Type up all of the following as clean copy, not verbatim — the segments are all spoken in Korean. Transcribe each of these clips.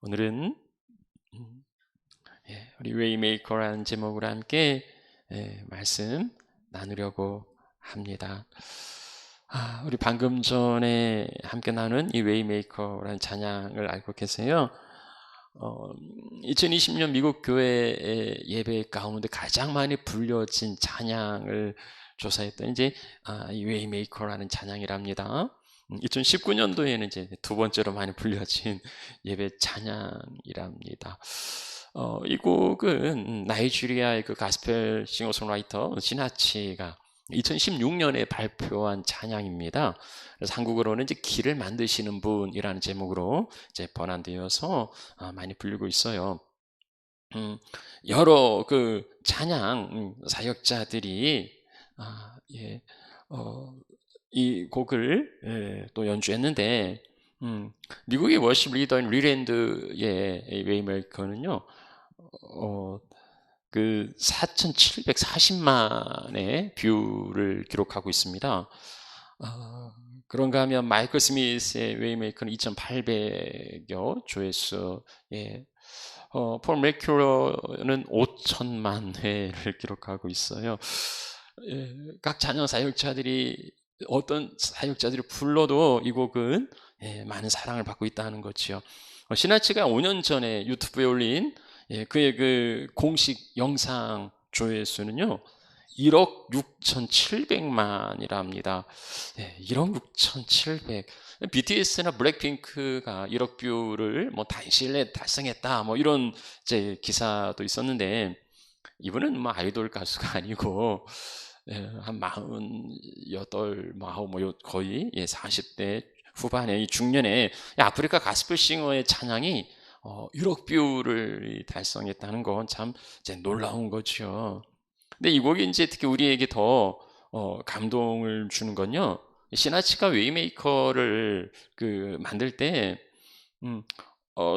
오늘은 우리 웨이메이커라는 제목으로 함께 말씀 나누려고 합니다. 우리 방금 전에 함께 나눈 이 웨이메이커라는 찬양을 알고 계세요? 2020년 미국 교회의 예배 가운데 가장 많이 불려진 찬양을 조사했더니 이제 이 웨이메이커라는 찬양이랍니다. 2019년도에는 이제 두 번째로 많이 불려진 예배 찬양이랍니다. 이 곡은 나이지리아의 그 가스펠 싱어송라이터 시나치가 2016년에 발표한 찬양입니다. 그래서 한국어로는 이제 길을 만드시는 분이라는 제목으로 이제 번안되어서 많이 불리고 있어요. 여러 그 찬양 사역자들이 이 곡을 또 연주했는데 미국의 워십 리더인 리랜드의 웨이메이커는요 그 4,740만의 뷰를 기록하고 있습니다. 그런가 하면 마이클 스미스의 웨이메이커는 2,800여 조회수에 폴 맥큐러는 5천만 회를 기록하고 있어요. 각 찬양 사역자들이 어떤 사역자들이 불러도 이 곡은 많은 사랑을 받고 있다는 거죠. 시나치가 5년 전에 유튜브에 올린 그의 그 공식 영상 조회수는요 1억 6,700만이랍니다. 1억 6,700. BTS나 블랙핑크가 1억 뷰를 뭐 단시일에 달성했다 뭐 이런 이제 기사도 있었는데 이분은 뭐 아이돌 가수가 아니고 한 48, 40, 뭐 거의 40대 후반에 중년에 아프리카 가스펠 싱어의 찬양이 1억 뷰를 달성했다는 건 참 놀라운 거죠. 근데 이 곡이 이제 특히 우리에게 더 감동을 주는 건요. 시나치가 웨이메이커를 그 만들 때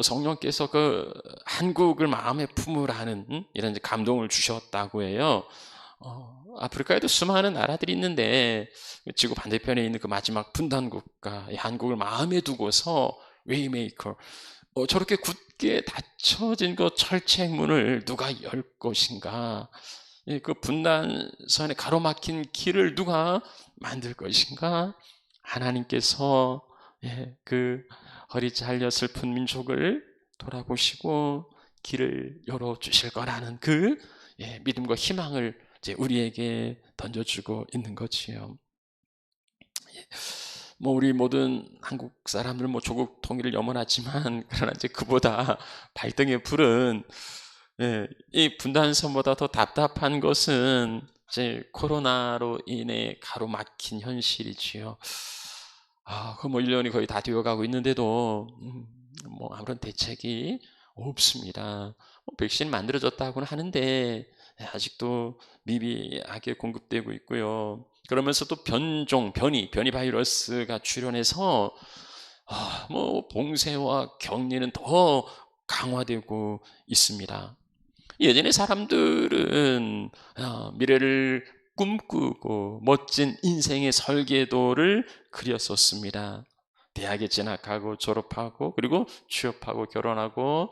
성령께서 그 한국을 마음에 품으라는 이런 이제 감동을 주셨다고 해요. 아프리카에도 수많은 나라들이 있는데 지구 반대편에 있는 그 마지막 분단 국가 한국을 마음에 두고서 웨이메이커 저렇게 굳게 닫혀진 그 철책 문을 누가 열 것인가? 그 분단선에 가로막힌 길을 누가 만들 것인가? 하나님께서 그 허리 잘려 슬픈 민족을 돌아보시고 길을 열어주실 거라는 그 믿음과 희망을 이제 우리에게 던져주고 있는 거지요. 뭐 우리 모든 한국 사람들 뭐 조국 통일을 염원하지만 그러나 이제 그보다 발등에 불은 이 분단선보다 더 답답한 것은 이제 코로나로 인해 가로막힌 현실이지요. 그 뭐 1년이 거의 다 되어가고 있는데도 뭐 아무런 대책이 없습니다. 백신 만들어졌다고는 하는데 아직도 미비하게 공급되고 있고요. 그러면서 또 변이 바이러스가 출현해서 뭐 봉쇄와 격리는 더 강화되고 있습니다. 예전에 사람들은 미래를 꿈꾸고 멋진 인생의 설계도를 그렸었습니다. 대학에 진학하고 졸업하고 그리고 취업하고 결혼하고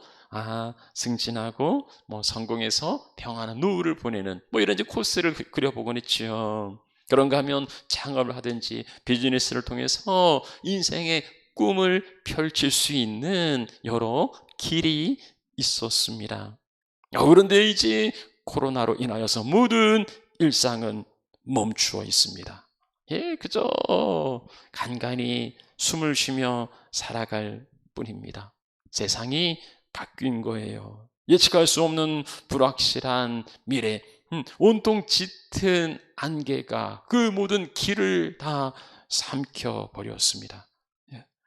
승진하고 뭐 성공해서 평안한 노후를 보내는 뭐 이런 이제 코스를 그려보곤 했지요. 그런가 하면 창업을 하든지 비즈니스를 통해서 인생의 꿈을 펼칠 수 있는 여러 길이 있었습니다. 그런데 이제 코로나로 인하여서 모든 일상은 멈추어 있습니다. 그저 간간히 숨을 쉬며 살아갈 뿐입니다. 세상이 바뀐 거예요. 예측할 수 없는 불확실한 미래, 온통 짙은 안개가 그 모든 길을 다 삼켜버렸습니다.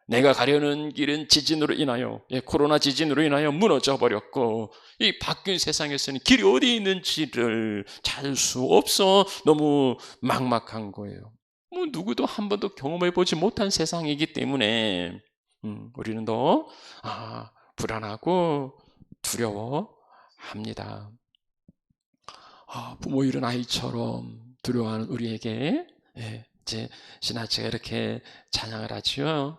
내가 가려는 길은 지진으로 인하여 코로나 지진으로 인하여 무너져 버렸고 이 바뀐 세상에서는 길이 어디 있는지를 찾을 수 없어 너무 막막한 거예요. 뭐 누구도 한 번도 경험해 보지 못한 세상이기 때문에 우리는 더 불안하고 두려워합니다. 부모 잃은 아이처럼 두려워하는 우리에게 이제 시나치가 이렇게 찬양을 하지요.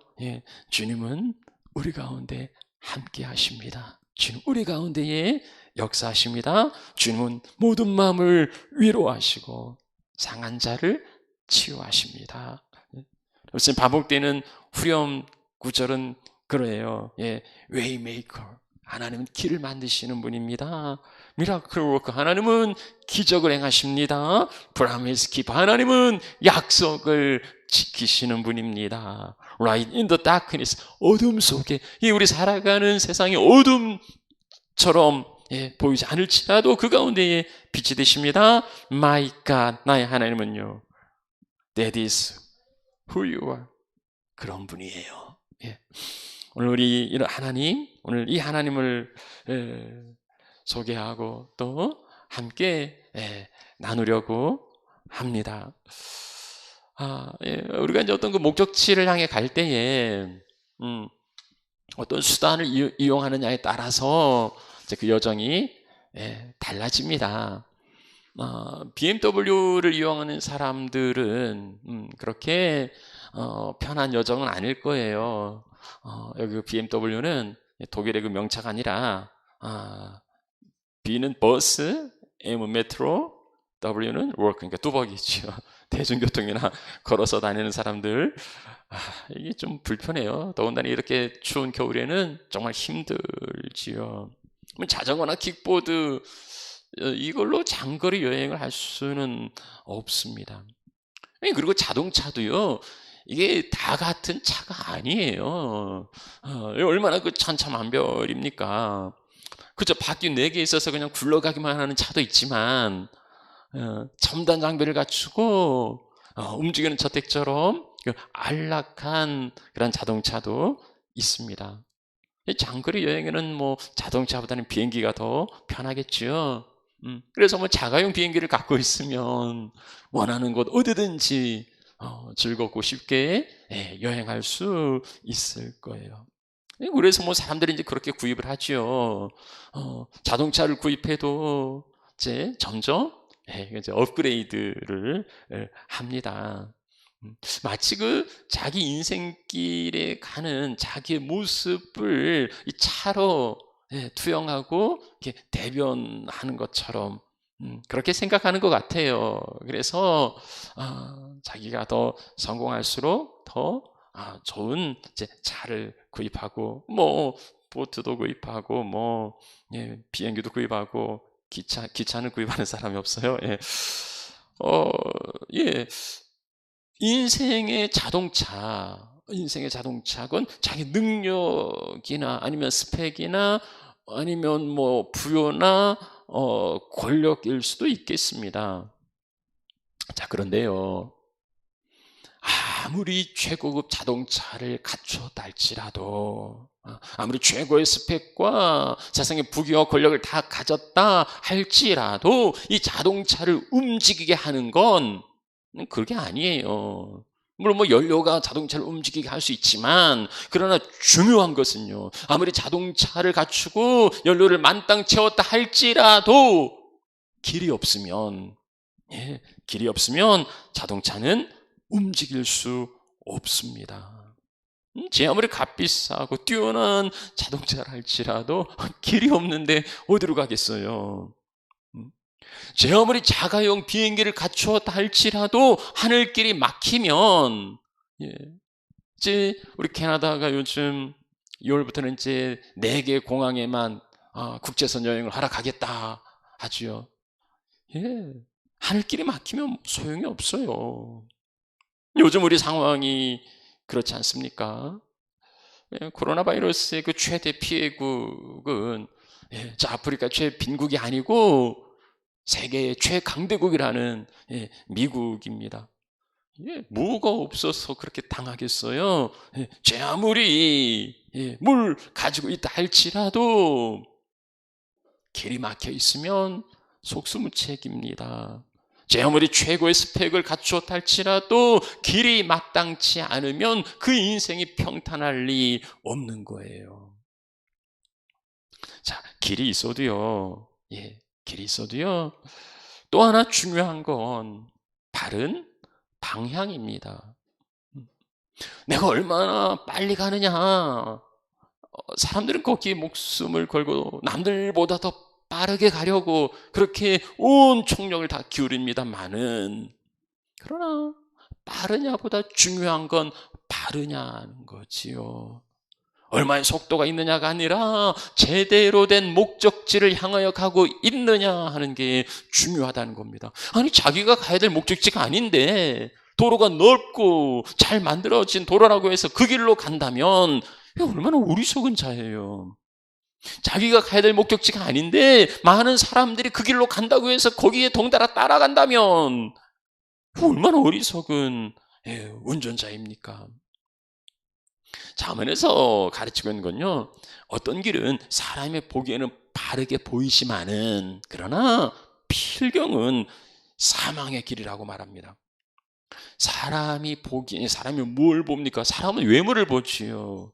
주님은 우리 가운데 함께 하십니다. 주님 우리 가운데에 역사하십니다. 주님은 모든 마음을 위로하시고 상한 자를 치유하십니다. 무슨 반복되는 후렴 구절은 그래요. 웨이메이커, 하나님은 길을 만드시는 분입니다. 미라클 워커, 하나님은 기적을 행하십니다. 프라미스 키퍼, 하나님은 약속을 지키시는 분입니다. Light in the darkness, 어둠 속에, 이 우리 살아가는 세상의 어둠처럼 보이지 않을지라도 그 가운데에 빛이 되십니다. My God, 나의 하나님은요, That is who you are. 그런 분이에요. 오늘 우리 이런 하나님, 오늘 이 하나님을 소개하고 또 함께 나누려고 합니다. 우리가 이제 어떤 그 목적지를 향해 갈 때에 어떤 수단을 이용하느냐에 따라서 이제 그 여정이 달라집니다. BMW를 이용하는 사람들은 그렇게 편한 여정은 아닐 거예요. 여기 그 BMW는 독일의 그 명차가 아니라 B는 버스, M은 메트로, W는 워크, 그러니까 뚜벅이죠. 대중교통이나 걸어서 다니는 사람들, 이게 좀 불편해요. 더군다나 이렇게 추운 겨울에는 정말 힘들지요. 자전거나 킥보드 이걸로 장거리 여행을 할 수는 없습니다. 그리고 자동차도요, 이게 다 같은 차가 아니에요. 얼마나 그 천차만별입니까? 그죠? 바퀴 4개 있어서 그냥 굴러가기만 하는 차도 있지만, 첨단 장비를 갖추고 움직이는 저택처럼 그 안락한 그런 자동차도 있습니다. 장거리 여행에는 뭐 자동차보다는 비행기가 더 편하겠죠. 그래서 뭐 자가용 비행기를 갖고 있으면 원하는 곳 어디든지 즐겁고 쉽게 여행할 수 있을 거예요. 그래서 뭐 사람들이 이제 그렇게 구입을 하죠. 자동차를 구입해도 이제 점점 이제 업그레이드를 합니다. 마치 그 자기 인생길에 가는 자기의 모습을 이 차로 투영하고 이렇게 대변하는 것처럼 그렇게 생각하는 것 같아요. 그래서 자기가 더 성공할수록 더 좋은 이제 차를 구입하고 뭐 보트도 구입하고 뭐 비행기도 구입하고 기차는 구입하는 사람이 없어요. 인생의 자동차건 자기 능력이나 아니면 스펙이나 아니면 뭐 부여나 권력일 수도 있겠습니다. 자, 그런데요, 아무리 최고급 자동차를 갖추었다 할지라도, 아무리 최고의 스펙과 세상의 부귀와 권력을 다 가졌다 할지라도 이 자동차를 움직이게 하는 건 그게 아니에요. 물론 뭐 연료가 자동차를 움직이게 할 수 있지만, 그러나 중요한 것은요, 아무리 자동차를 갖추고 연료를 만땅 채웠다 할지라도 길이 없으면 자동차는 움직일 수 없습니다. 제 아무리 값비싸고 뛰어난 자동차를 할지라도 길이 없는데 어디로 가겠어요? 제 아무리 자가용 비행기를 갖추었다 할지라도 하늘길이 막히면, 이제 우리 캐나다가 요즘 2월부터는 이제 4개 공항에만 국제선 여행을 하러 가겠다 하지요. 하늘길이 막히면 소용이 없어요. 요즘 우리 상황이 그렇지 않습니까? 코로나 바이러스의 그 최대 피해국은 아프리카 최빈국이 아니고 세계의 최강대국이라는 미국입니다. 뭐가 없어서 그렇게 당하겠어요? 제 아무리 물 가지고 있다 할지라도 길이 막혀 있으면 속수무책입니다. 제 아무리 최고의 스펙을 갖추었다 할지라도 길이 마땅치 않으면 그 인생이 평탄할 리 없는 거예요. 자, 길이 있어도요, 또 하나 중요한 건 바른 방향입니다. 내가 얼마나 빨리 가느냐, 사람들은 거기에 목숨을 걸고 남들보다 더 빠르게 가려고 그렇게 온 총력을 다 기울입니다만은, 그러나 빠르냐보다 중요한 건 바르냐는 거지요. 얼마의 속도가 있느냐가 아니라 제대로 된 목적지를 향하여 가고 있느냐 하는 게 중요하다는 겁니다. 아니, 자기가 가야 될 목적지가 아닌데 도로가 넓고 잘 만들어진 도로라고 해서 그 길로 간다면 얼마나 어리석은 자예요. 자기가 가야 될 목적지가 아닌데 많은 사람들이 그 길로 간다고 해서 거기에 덩달아 따라간다면 얼마나 어리석은 운전자입니까? 자문에서 가르치고 있는 건요, 어떤 길은 사람의 보기에는 바르게 보이지만은 그러나 필경은 사망의 길이라고 말합니다. 사람이 뭘 봅니까? 사람은 외모를 보지요.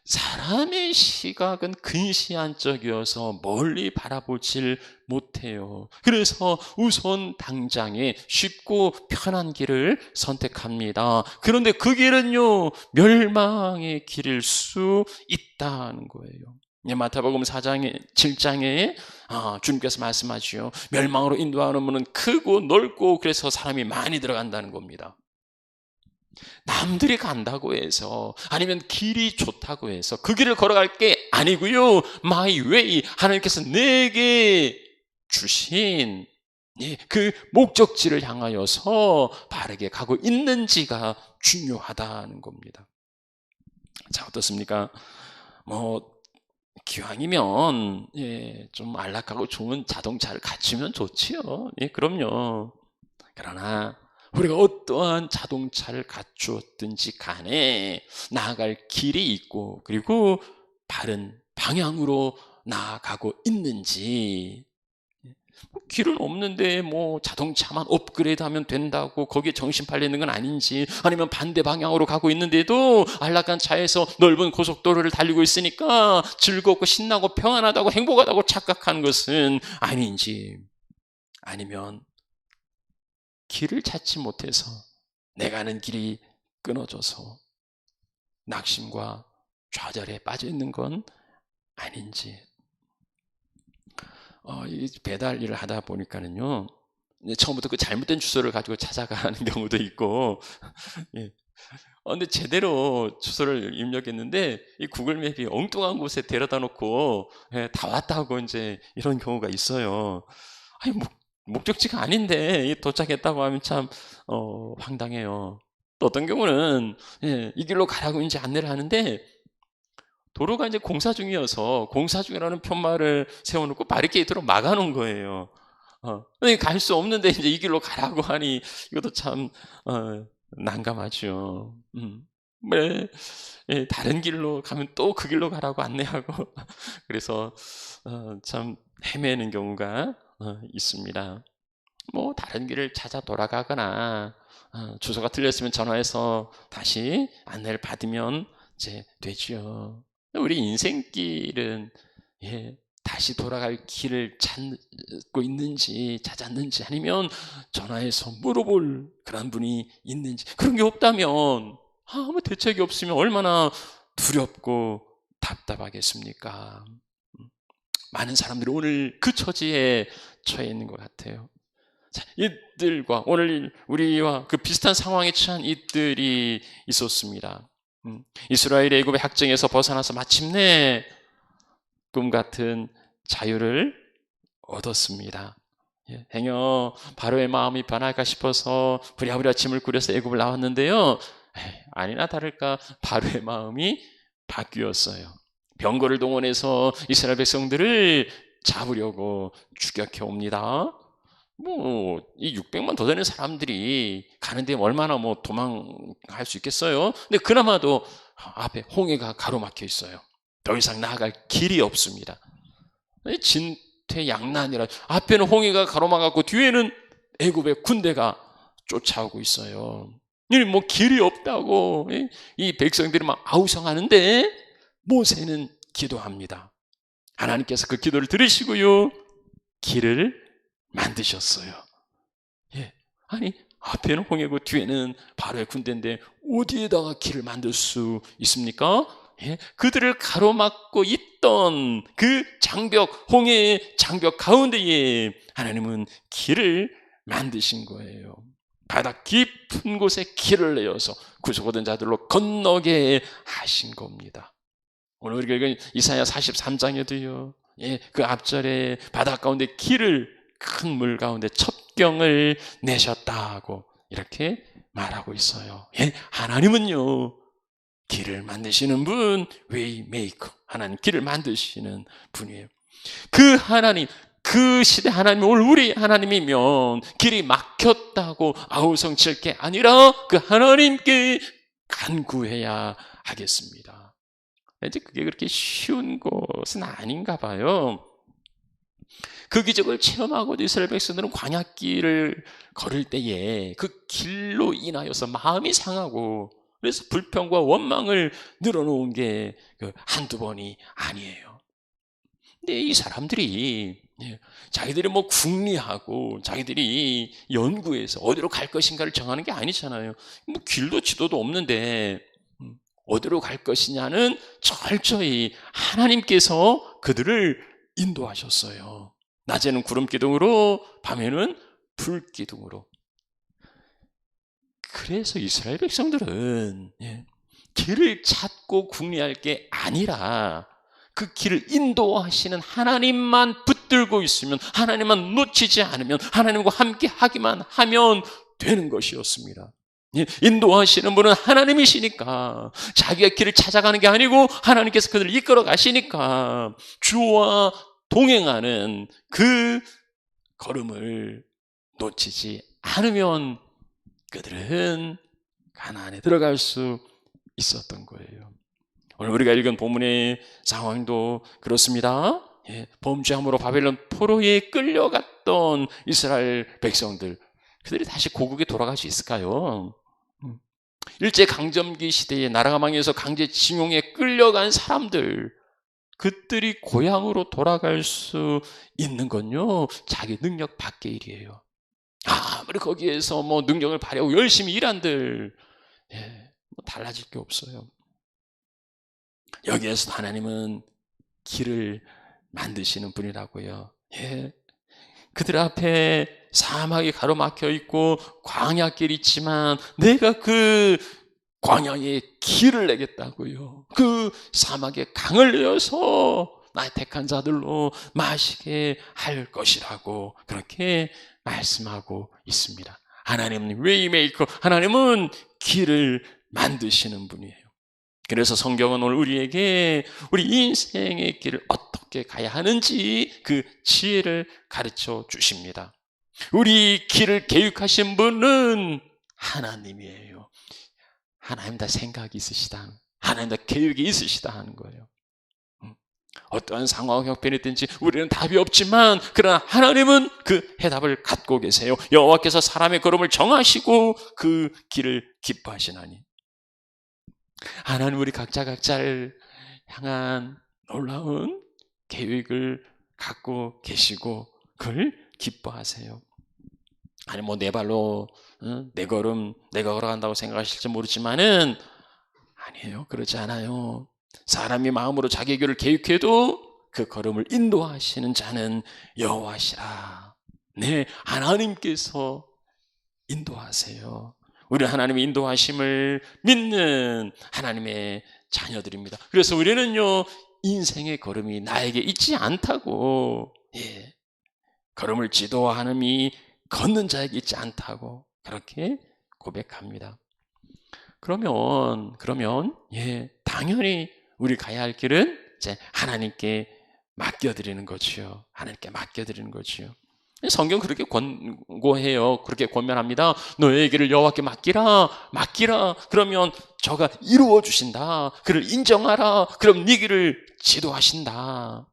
사람의 시각은 근시안적이어서 멀리 바라보질 못해요. 그래서 우선 당장에 쉽고 편한 길을 선택합니다. 그런데 그 길은요, 멸망의 길일 수 있다는 거예요. 마태복음 7장에 주님께서 말씀하시죠. 멸망으로 인도하는 문은 크고 넓고 그래서 사람이 많이 들어간다는 겁니다. 남들이 간다고 해서, 아니면 길이 좋다고 해서 그 길을 걸어갈 게 아니고요, My way, 하나님께서 내게 주신 그 목적지를 향하여서 바르게 가고 있는지가 중요하다는 겁니다. 자, 어떻습니까? 기왕이면 좀 안락하고 좋은 자동차를 갖추면 좋지요. 그럼요. 그러나 우리가 어떠한 자동차를 갖추었든지 간에 나아갈 길이 있고, 그리고 바른 방향으로 나아가고 있는지, 길은 없는데 자동차만 업그레이드하면 된다고 거기에 정신 팔리는 건 아닌지, 아니면 반대 방향으로 가고 있는데도 안락한 차에서 넓은 고속도로를 달리고 있으니까 즐겁고 신나고 평안하다고 행복하다고 착각하는 것은 아닌지, 아니면 길을 찾지 못해서 내가 가는 길이 끊어져서 낙심과 좌절에 빠져 있는 건 아닌지. 이 배달 일을 하다 보니까는요, 처음부터 그 잘못된 주소를 가지고 찾아가는 경우도 있고, 근데 제대로 주소를 입력했는데 이 구글맵이 엉뚱한 곳에 데려다 놓고 다 왔다고 이제 이런 경우가 있어요. 아니, 목적지가 아닌데 도착했다고 하면 참 황당해요. 또 어떤 경우는 이 길로 가라고 이제 안내를 하는데 도로가 이제 공사 중이어서 공사 중이라는 편말을 세워놓고 바리케이트로 막아놓은 거예요. 갈 수 없는데 이제 이 길로 가라고 하니 이것도 참 난감하죠. 다른 길로 가면 또 그 길로 가라고 안내하고 그래서 참 헤매는 경우가 있습니다. 다른 길을 찾아 돌아가거나 주소가 틀렸으면 전화해서 다시 안내를 받으면 이제 되죠. 우리 인생길은 다시 돌아갈 길을 찾고 있는지 찾았는지, 아니면 전화해서 물어볼 그런 분이 있는지, 그런 게 없다면 아무 대책이 없으면 얼마나 두렵고 답답하겠습니까? 많은 사람들이 오늘 그 처지에 처해 있는 것 같아요. 자, 이들과 오늘 우리와 그 비슷한 상황에 처한 이들이 있었습니다. 이스라엘의 애굽의 학정에서 벗어나서 마침내 꿈 같은 자유를 얻었습니다. 행여 바로의 마음이 변할까 싶어서 부랴부랴 짐을 꾸려서 애굽을 나왔는데요, 아니나 다를까 바로의 마음이 바뀌었어요. 병거를 동원해서 이스라엘 백성들을 잡으려고 추격해 옵니다. 이 600만 더 되는 사람들이 가는데 얼마나 도망할 수 있겠어요? 근데 그나마도 앞에 홍해가 가로막혀 있어요. 더 이상 나아갈 길이 없습니다. 진퇴양난이라, 앞에는 홍해가 가로막았고 뒤에는 애굽의 군대가 쫓아오고 있어요. 길이 없다고 이 백성들이 막 아우성하는데 모세는 기도합니다. 하나님께서 그 기도를 들으시고요, 길을 만드셨어요. 아니, 앞에는 홍해고 뒤에는 바로의 군대인데 어디에다가 길을 만들 수 있습니까? 그들을 가로막고 있던 그 장벽, 홍해의 장벽 가운데에 하나님은 길을 만드신 거예요. 바다 깊은 곳에 길을 내어서 구속 얻은 자들로 건너게 하신 겁니다. 오늘 우리가 읽은 이사야 43장에도요, 그 앞절에 바다 가운데 길을, 큰 물 가운데 첩경을 내셨다고 이렇게 말하고 있어요. 하나님은요, 길을 만드시는 분, 웨이메이커, 하나님 길을 만드시는 분이에요. 그 하나님, 그 시대 하나님이 오늘 우리 하나님이면 길이 막혔다고 아우성칠 게 아니라 그 하나님께 간구해야 하겠습니다. 이제 그게 그렇게 쉬운 것은 아닌가 봐요. 그 기적을 체험하고도 이스라엘 백성들은 광야길을 걸을 때에 그 길로 인하여서 마음이 상하고, 그래서 불평과 원망을 늘어놓은 게 한두 번이 아니에요. 근데 이 사람들이 자기들이 뭐 궁리하고 자기들이 연구해서 어디로 갈 것인가를 정하는 게 아니잖아요. 뭐 길도 지도도 없는데 어디로 갈 것이냐는 철저히 하나님께서 그들을 인도하셨어요. 낮에는 구름 기둥으로, 밤에는 불 기둥으로. 그래서 이스라엘 백성들은 길을 찾고 궁리할 게 아니라 그 길을 인도하시는 하나님만 붙들고 있으면, 하나님만 놓치지 않으면, 하나님과 함께 하기만 하면 되는 것이었습니다. 인도하시는 분은 하나님이시니까, 자기의 길을 찾아가는 게 아니고 하나님께서 그들을 이끌어 가시니까 주와 동행하는 그 걸음을 놓치지 않으면 그들은 가나안에 들어갈 수 있었던 거예요. 오늘 우리가 읽은 본문의 상황도 그렇습니다. 범죄함으로 바벨론 포로에 끌려갔던 이스라엘 백성들, 그들이 다시 고국에 돌아갈 수 있을까요? 일제강점기 시대에 나라가 망해서 강제징용에 끌려간 사람들, 그들이 고향으로 돌아갈 수 있는 건요, 자기 능력 밖의 일이에요. 아무리 거기에서 뭐 능력을 발휘하고 열심히 일한들 뭐 달라질 게 없어요. 여기에서 하나님은 길을 만드시는 분이라고요. 그들 앞에 사막이 가로막혀 있고 광야길이 있지만 내가 그 광야에 길을 내겠다고요. 그 사막에 강을 내어서 나의 택한 자들로 마시게 할 것이라고 그렇게 말씀하고 있습니다. 하나님은 웨이메이커, 하나님은 길을 만드시는 분이에요. 그래서 성경은 오늘 우리에게 우리 인생의 길을 어떻게 가야 하는지 그 지혜를 가르쳐 주십니다. 우리 길을 계획하신 분은 하나님이에요. 하나님 다 생각이 있으시다, 하나님 다 계획이 있으시다 하는 거예요. 어떠한 상황 형편이든지 우리는 답이 없지만 그러나 하나님은 그 해답을 갖고 계세요. 여호와께서 사람의 걸음을 정하시고 그 길을 기뻐하시나니. 하나님 우리 각자를 향한 놀라운 계획을 갖고 계시고 그걸 기뻐하세요. 아니 뭐 내 발로 내 걸음 내가 걸어간다고 생각하실지 모르지만은 아니에요. 그렇지 않아요. 사람이 마음으로 자기 길을 계획해도 그 걸음을 인도하시는 자는 여호와시라. 네, 하나님께서 인도하세요. 우리 하나님의 인도하심을 믿는 하나님의 자녀들입니다. 그래서 우리는요, 인생의 걸음이 나에게 있지 않다고, 걸음을 지도하는이 걷는 자에게 있지 않다고 그렇게 고백합니다. 그러면 당연히 우리 가야 할 길은 이제 하나님께 맡겨드리는 거지요. 하나님께 맡겨드리는 거지요. 성경 그렇게 권고해요. 그렇게 권면합니다. 너의 길을 여호와께 맡기라. 그러면 저가 이루어 주신다. 그를 인정하라. 그럼 네 길을 지도하신다.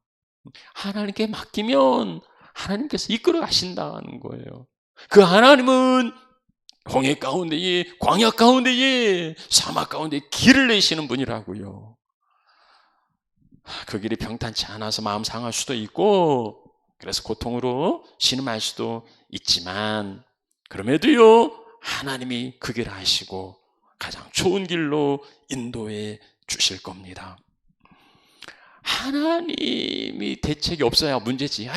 하나님께 맡기면 하나님께서 이끌어 가신다는 거예요. 그 하나님은 홍해 가운데에, 광야 가운데에, 사막 가운데에 길을 내시는 분이라고요. 그 길이 평탄치 않아서 마음 상할 수도 있고 그래서 고통으로 신음할 수도 있지만 그럼에도요, 하나님이 그 길을 하시고 가장 좋은 길로 인도해 주실 겁니다. 하나님이 대책이 없어야 문제지.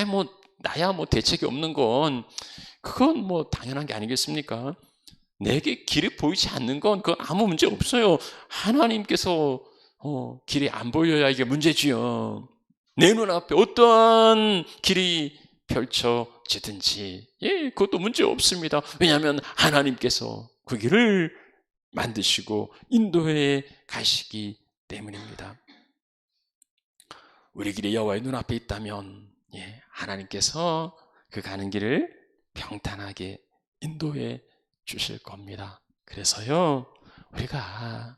나야 대책이 없는 건 그건 당연한 게 아니겠습니까? 내게 길이 보이지 않는 건 그건 아무 문제 없어요. 하나님께서 길이 안 보여야 이게 문제지요. 내 눈앞에 어떠한 길이 펼쳐지든지 그것도 문제 없습니다. 왜냐하면 하나님께서 그 길을 만드시고 인도해 가시기 때문입니다. 우리 길이 여호와의 눈앞에 있다면 하나님께서 그 가는 길을 평탄하게 인도해 주실 겁니다. 그래서요, 우리가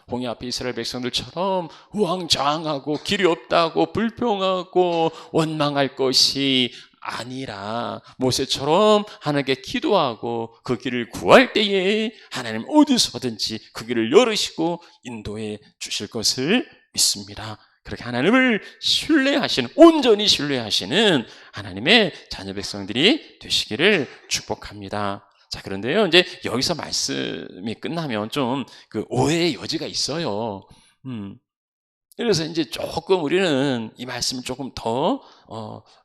홍해 앞에 이스라엘 백성들처럼 우왕좌왕하고 길이 없다고 불평하고 원망할 것이 아니라 모세처럼 하나님께 기도하고 그 길을 구할 때에 하나님 어디서든지 그 길을 열으시고 인도해 주실 것을 믿습니다. 그렇게 하나님을 신뢰하시는, 온전히 신뢰하시는 하나님의 자녀 백성들이 되시기를 축복합니다. 자, 그런데요, 이제 여기서 말씀이 끝나면 좀 그 오해의 여지가 있어요. 그래서 이제 조금 우리는 이 말씀을 조금 더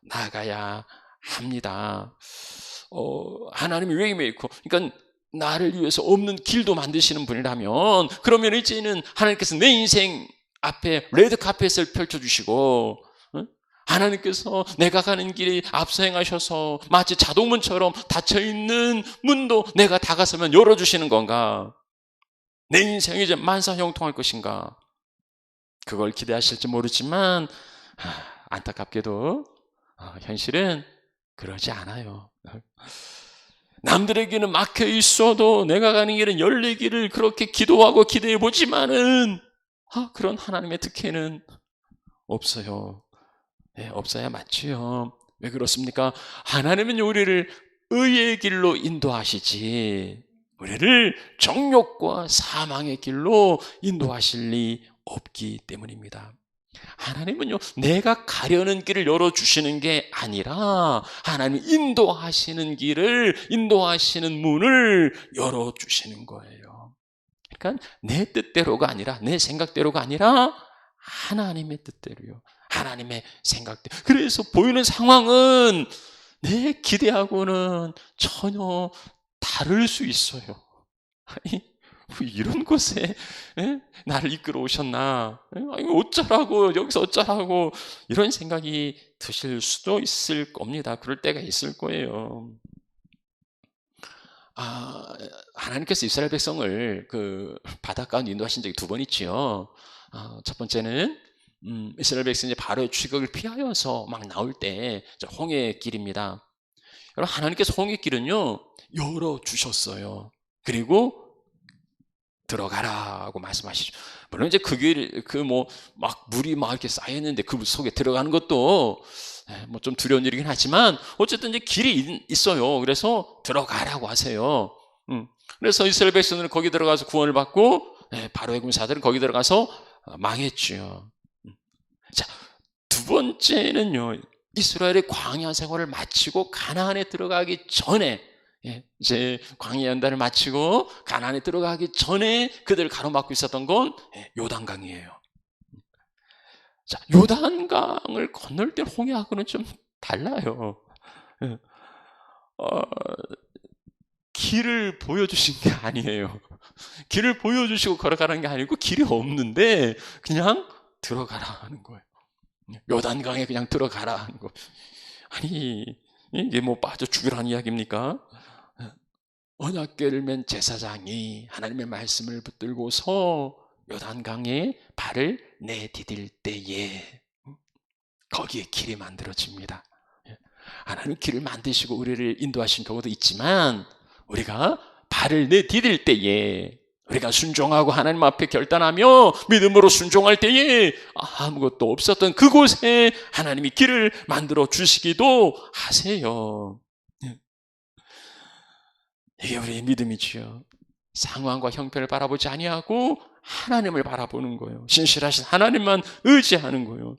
나아가야 합니다. 하나님이 웨이메이커, 그러니까 나를 위해서 없는 길도 만드시는 분이라면, 그러면 이제는 하나님께서 내 인생 앞에 레드카펫을 펼쳐주시고, 하나님께서 내가 가는 길에 앞서 행하셔서 마치 자동문처럼 닫혀있는 문도 내가 다가서면 열어주시는 건가? 내 인생이 이제 만사형통할 것인가? 그걸 기대하실지 모르지만 안타깝게도 현실은 그러지 않아요. 남들에게는 막혀 있어도 내가 가는 길은 열리기를 그렇게 기도하고 기대해 보지만은 그런 하나님의 특혜는 없어요. 없어야 맞지요. 왜 그렇습니까? 하나님은 우리를 의의 길로 인도하시지 우리를 정욕과 사망의 길로 인도하실 리 없기 때문입니다. 하나님은요, 내가 가려는 길을 열어주시는 게 아니라 하나님 인도하시는 길을, 인도하시는 문을 열어주시는 거예요. 그러니까 내 뜻대로가 아니라, 내 생각대로가 아니라 하나님의 뜻대로요. 하나님의 생각대로. 그래서 보이는 상황은 내 기대하고는 전혀 다를 수 있어요. 아니, 이런 곳에 나를 이끌어 오셨나? 어쩌라고, 여기서 어쩌라고, 이런 생각이 드실 수도 있을 겁니다. 그럴 때가 있을 거예요. 하나님께서 이스라엘 백성을 그 바닷가 인도하신 적이 두 번 있지요. 첫 번째는 이스라엘 백성이 바로의 추격을 피하여서 막 나올 때 홍해 길입니다. 여러분, 하나님께서 홍해 길은요 열어주셨어요. 그리고 들어가라고 말씀하시죠. 물론 이제 그 길, 막 물이 막 이렇게 쌓여있는데 그 물 속에 들어가는 것도 좀 두려운 일이긴 하지만 어쨌든 이제 길이 있어요. 그래서 들어가라고 하세요. 그래서 이스라엘 백성들은 거기 들어가서 구원을 받고 바로의 군사들은 거기 들어가서 망했죠. 자, 두 번째는요, 이스라엘의 광야 생활을 마치고 가나안에 들어가기 전에, 이제 광야 연단을 마치고 가나안에 들어가기 전에 그들을 가로막고 있었던 건 요단강이에요. 자, 요단강을 건널 때 홍해하고는 좀 달라요. 길을 보여주신 게 아니에요. 길을 보여주시고 걸어가는 게 아니고 길이 없는데 그냥 들어가라 하는 거예요. 요단강에 그냥 들어가라 하는 거. 아니, 이게 빠져 죽으라는 이야기입니까? 언약궤를 맨 제사장이 하나님의 말씀을 붙들고서 요단강에 발을 내디딜 때에 거기에 길이 만들어집니다. 하나님 길을 만드시고 우리를 인도하신 경우도 있지만 우리가 발을 내디딜 때에, 우리가 순종하고 하나님 앞에 결단하며 믿음으로 순종할 때에 아무것도 없었던 그곳에 하나님이 길을 만들어 주시기도 하세요. 이게 우리의 믿음이지요. 상황과 형편을 바라보지 아니하고 하나님을 바라보는 거예요. 신실하신 하나님만 의지하는 거예요.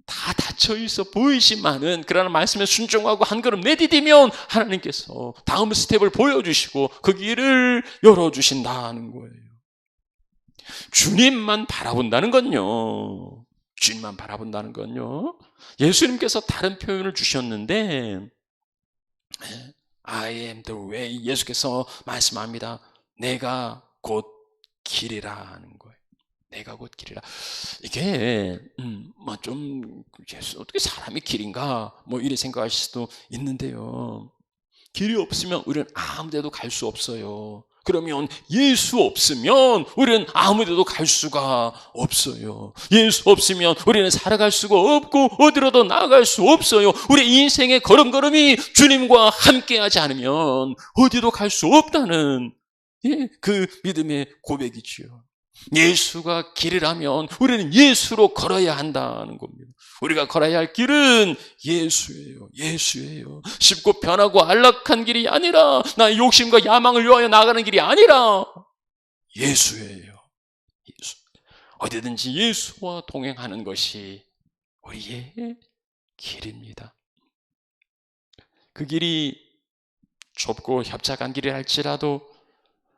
다 닫혀있어 보이지만은 그러나 말씀에 순종하고 한 걸음 내디디면 하나님께서 다음 스텝을 보여주시고 그 길을 열어주신다는 거예요. 주님만 바라본다는 건요. 주님만 바라본다는 건요. 예수님께서 다른 표현을 주셨는데 I am the way. 예수께서 말씀합니다. 내가 곧 길이라는 거예요. 내가 곧 길이라. 이게 좀 예수 어떻게 사람이 길인가 뭐 이렇게 생각하실 수도 있는데요. 길이 없으면 우리는 아무 데도 갈 수 없어요. 그러면 예수 없으면 우리는 아무 데도 갈 수가 없어요. 예수 없으면 우리는 살아갈 수가 없고 어디로도 나아갈 수 없어요. 우리 인생의 걸음걸음이 주님과 함께하지 않으면 어디도 갈 수 없다는 그 믿음의 고백이지요. 예수가 길이라면 우리는 예수로 걸어야 한다는 겁니다. 우리가 걸어야 할 길은 예수예요. 예수예요. 쉽고 편하고 안락한 길이 아니라 나의 욕심과 야망을 위하여 나가는 길이 아니라 예수예요. 예수. 어디든지 예수와 동행하는 것이 우리의 길입니다. 그 길이 좁고 협착한 길이라 할지라도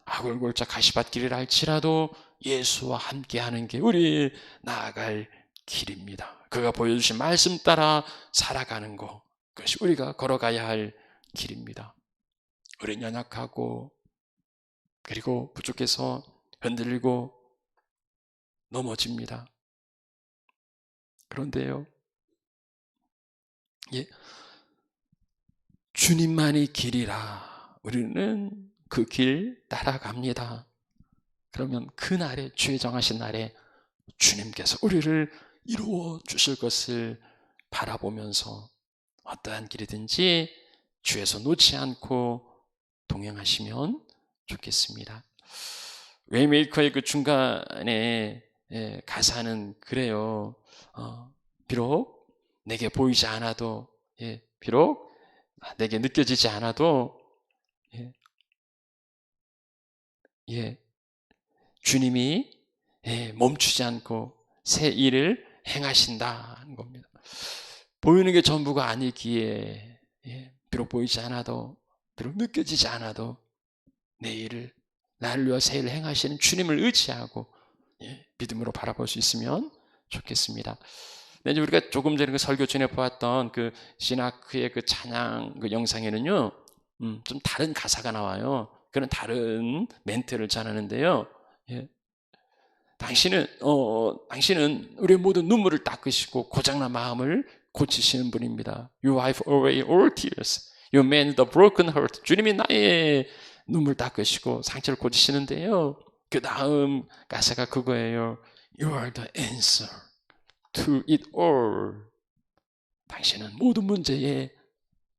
아골골자 가시밭 길이라 할지라도 예수와 함께하는 게 우리 나아갈 길입니다. 그가 보여주신 말씀 따라 살아가는 것, 그것이 우리가 걸어가야 할 길입니다. 우리는 연약하고 그리고 부족해서 흔들리고 넘어집니다. 그런데요, 주님만이 길이라 우리는 그 길 따라갑니다. 그러면 그날에 주의 정하신 날에 주님께서 우리를 이루어 주실 것을 바라보면서 어떠한 길이든지 주에서 놓지 않고 동행하시면 좋겠습니다. 웨이메이커의 그 중간에 가사는 그래요. 비록 내게 보이지 않아도, 비록 내게 느껴지지 않아도, 주님이 멈추지 않고 새 일을 행하신다는 겁니다. 보이는 게 전부가 아니기에 비록 보이지 않아도, 비록 느껴지지 않아도 내 일을, 나를 위해 새 일을 행하시는 주님을 의지하고 믿음으로 바라볼 수 있으면 좋겠습니다. 이제 우리가 조금 전에 그 설교 전에 보았던 그 시나크의 그 찬양 그 영상에는요, 좀 다른 가사가 나와요. 그런 다른 멘트를 전하는데요. 당신은 우리의 모든 눈물을 닦으시고 고장난 마음을 고치시는 분입니다. You wipe away all tears. You mend the broken heart. 주님이 나의 눈물 닦으시고 상처를 고치시는데요. 그 다음 가사가 그거예요. You are the answer to it all. 당신은 모든 문제의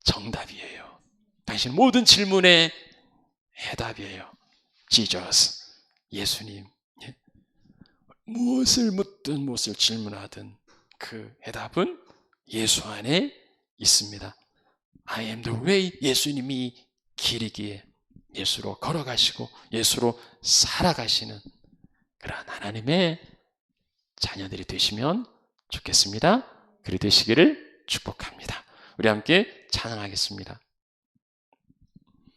정답이에요. 당신은 모든 질문의 해답이에요. Jesus, 예수님. 무엇을 묻든 무엇을 질문하든 그 해답은 예수 안에 있습니다. I am the way. 예수님이 길이기에 예수로 걸어가시고 예수로 살아가시는 그런 하나님의 자녀들이 되시면 좋겠습니다. 그리 되시기를 축복합니다. 우리 함께 찬양하겠습니다.